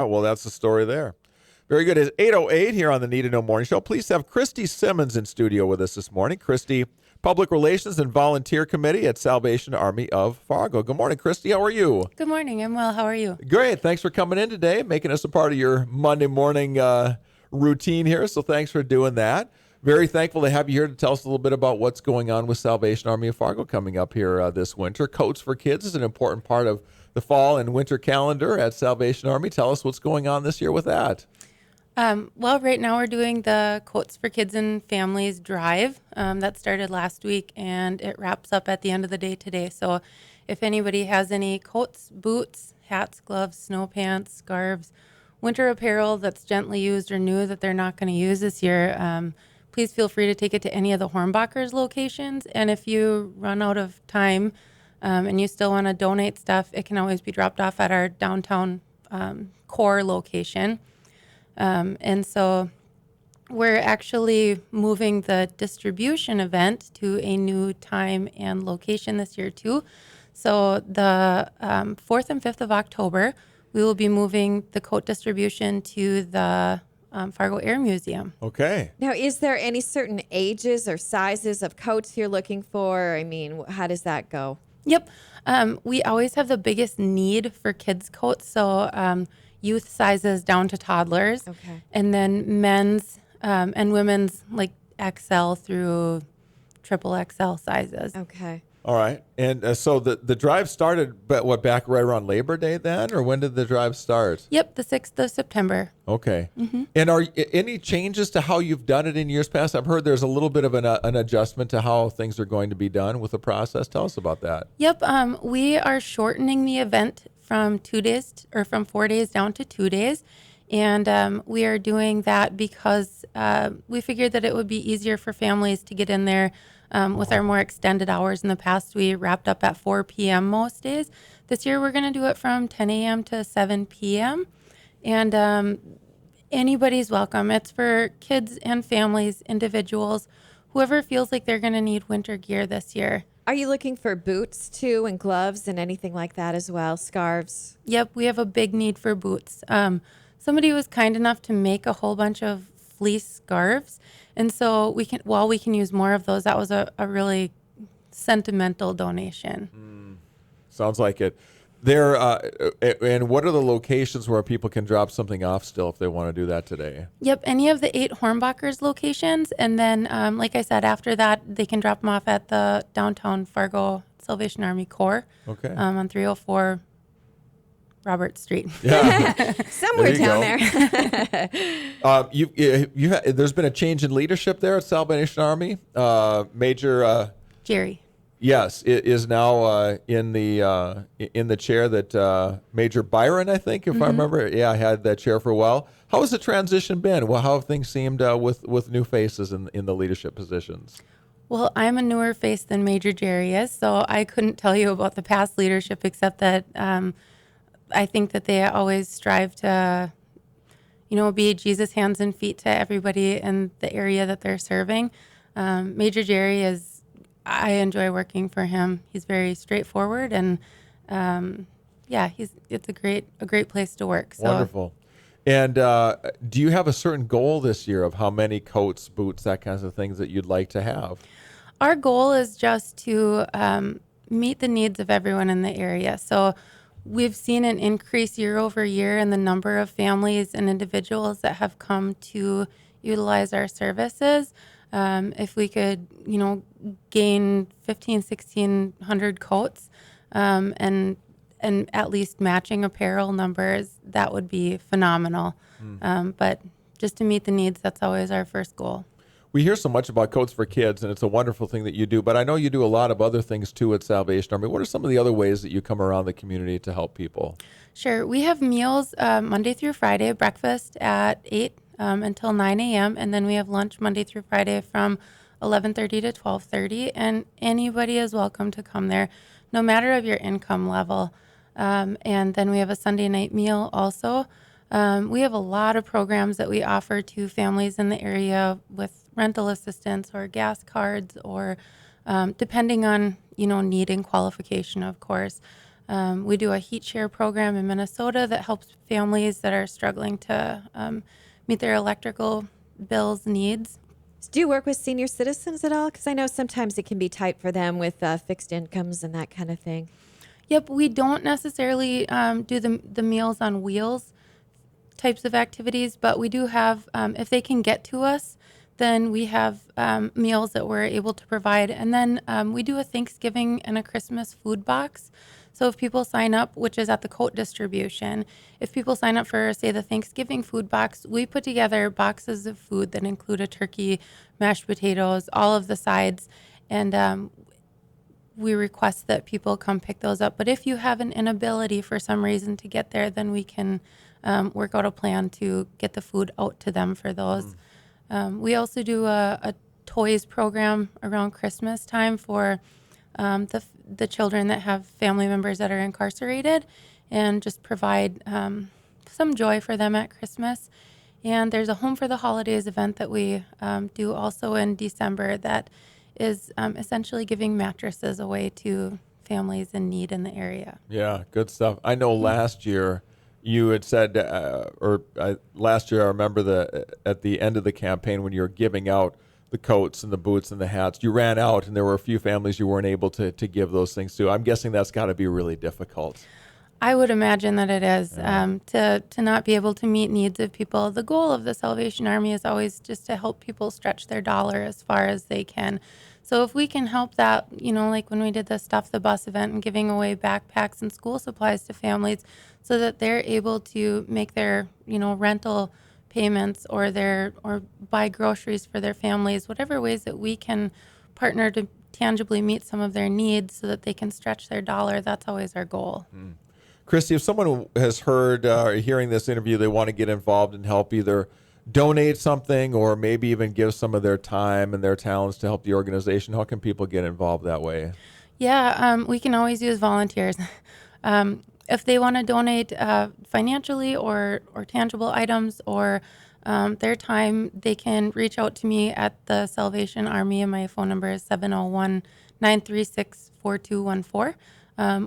Oh, well, that's the story there. Very good. It's 8:08 here on the Need to Know Morning Show. Please have Kristi Simmons in studio with us this morning. Kristi, Public Relations and Volunteer Committee at Salvation Army of Fargo. Good morning, Kristi. How are you? Good morning. I'm well. How are you? Great. Thanks for coming in today, making us a part of your Monday morning routine here. So thanks for doing that. Very thankful to have you here to tell us a little bit about what's going on with Salvation Army of Fargo coming up here this winter. Coats for Kids is an important part of the fall and winter calendar at Salvation Army. Tell us what's going on this year with that. Well, right now we're doing the Coats for Kids and Families drive. That started last week, and it wraps up at the end of the day today. So if anybody has any coats, boots, hats, gloves, snow pants, scarves, winter apparel that's gently used or new that they're not going to use this year, please feel free to take it to any of the Hornbachers locations. And if you run out of time and you still want to donate stuff, it can always be dropped off at our downtown core location. And so we're actually moving the distribution event to a new time and location this year too. So the 4th and 5th of October, we will be moving the coat distribution to the Fargo Air Museum. Okay. Now, is there any certain ages or sizes of coats you're looking for? I mean, how does that go? Yep. We always have the biggest need for kids' coats. So youth sizes down to toddlers. Okay. And then men's and women's like XL through triple XL sizes. Okay. All right. And so the drive started, but back right around Labor Day then? Or when did the drive start? Yep, the 6th of September. Okay. Mm-hmm. And are any changes to how you've done it in years past? I've heard there's a little bit of an adjustment to how things are going to be done with the process. Tell us about that. Yep. We are shortening the event from 2 days or from 4 days down to 2 days. And we are doing that because we figured that it would be easier for families to get in there with our more extended hours. In the past, we wrapped up at 4 p.m. most days. This year, we're going to do it from 10 a.m. to 7 p.m. And anybody's welcome. It's for kids and families, individuals, whoever feels like they're going to need winter gear this year. Are you looking for boots too, and gloves and anything like that as well? Scarves? Yep, we have a big need for boots. Somebody was kind enough to make a whole bunch of fleece scarves. And so we can use more of those. That was a really sentimental donation. Sounds like it. There, and what are the locations where people can drop something off still if they want to do that today? Yep, any of the 8 Hornbachers locations. And then, like I said, after that, they can drop them off at the downtown Fargo Salvation Army Core. Okay. On 304 Robert Street. Yeah. Somewhere down there. There's been a change in leadership there at Salvation Army. Major Jerry. Yes, it is now in the chair that Major Byron, I think, if I remember. Yeah, I had that chair for a while. How has the transition been? Well, how have things seemed with new faces in the leadership positions? Well, I'm a newer face than Major Jerry is, so I couldn't tell you about the past leadership except that I think that they always strive to, be Jesus' hands and feet to everybody in the area that they're serving. Major Jerry I enjoy working for him. He's very straightforward, and it's a great place to work. So. Wonderful. And do you have a certain goal this year of how many coats, boots, that kinds of things that you'd like to have? Our goal is just to meet the needs of everyone in the area. So we've seen an increase year over year in the number of families and individuals that have come to utilize our services. If we could, gain 1,600 coats and at least matching apparel numbers, that would be phenomenal. But just to meet the needs, that's always our first goal. We hear so much about Coats for Kids, and it's a wonderful thing that you do, but I know you do a lot of other things too at Salvation Army. What are some of the other ways that you come around the community to help people? Sure. We have meals Monday through Friday, breakfast at 8 until 9 a.m., and then we have lunch Monday through Friday from 11:30 to 12:30, and anybody is welcome to come there, no matter of your income level. And then we have a Sunday night meal also. We have a lot of programs that we offer to families in the area with rental assistance or gas cards or depending on, need and qualification, of course. We do a heat share program in Minnesota that helps families that are struggling to meet their electrical bills needs. Do you work with senior citizens at all? Because I know sometimes it can be tight for them with fixed incomes and that kind of thing. Yep, we don't necessarily do the Meals on Wheels types of activities, but we do have, if they can get to us, then we have meals that we're able to provide. And then we do a Thanksgiving and a Christmas food box. So if people sign up, which is at the coat distribution, if people sign up for, say, the Thanksgiving food box, we put together boxes of food that include a turkey, mashed potatoes, all of the sides, and we request that people come pick those up. But if you have an inability for some reason to get there, then we can work out a plan to get the food out to them for those. We also do a toys program around Christmas time for the children that have family members that are incarcerated, and just provide some joy for them at Christmas. And there's a Home for the Holidays event that we do also in December that is essentially giving mattresses away to families in need in the area. Yeah, good stuff. I know last year you had said, last year I remember at the end of the campaign when you were giving out the coats and the boots and the hats, you ran out and there were a few families you weren't able to give those things to. I'm guessing that's got to be really difficult. I would imagine that it is, to not be able to meet needs of people. The goal of the Salvation Army is always just to help people stretch their dollar as far as they can. So if we can help that, like when we did the Stuff the Bus event and giving away backpacks and school supplies to families so that they're able to make their, rental payments or buy groceries for their families, whatever ways that we can partner to tangibly meet some of their needs so that they can stretch their dollar, that's always our goal. Kristi, if someone has heard or hearing this interview, they want to get involved and help either donate something or maybe even give some of their time and their talents to help the organization, how can people get involved that way? Yeah, we can always use volunteers. If they want to donate financially or tangible items or their time, they can reach out to me at the Salvation Army, and my phone number is 701-936-4214.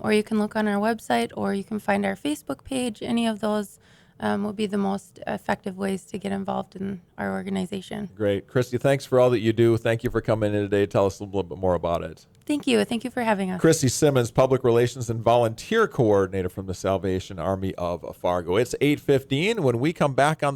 Or you can look on our website, or you can find our Facebook page. Any of those will be the most effective ways to get involved in our organization. Great. Kristi, thanks for all that you do. Thank you for coming in today. Tell us a little bit more about it. Thank you. Thank you for having us. Kristi Simmons, Public Relations and Volunteer Coordinator from the Salvation Army of Fargo. It's 8:15. When we come back on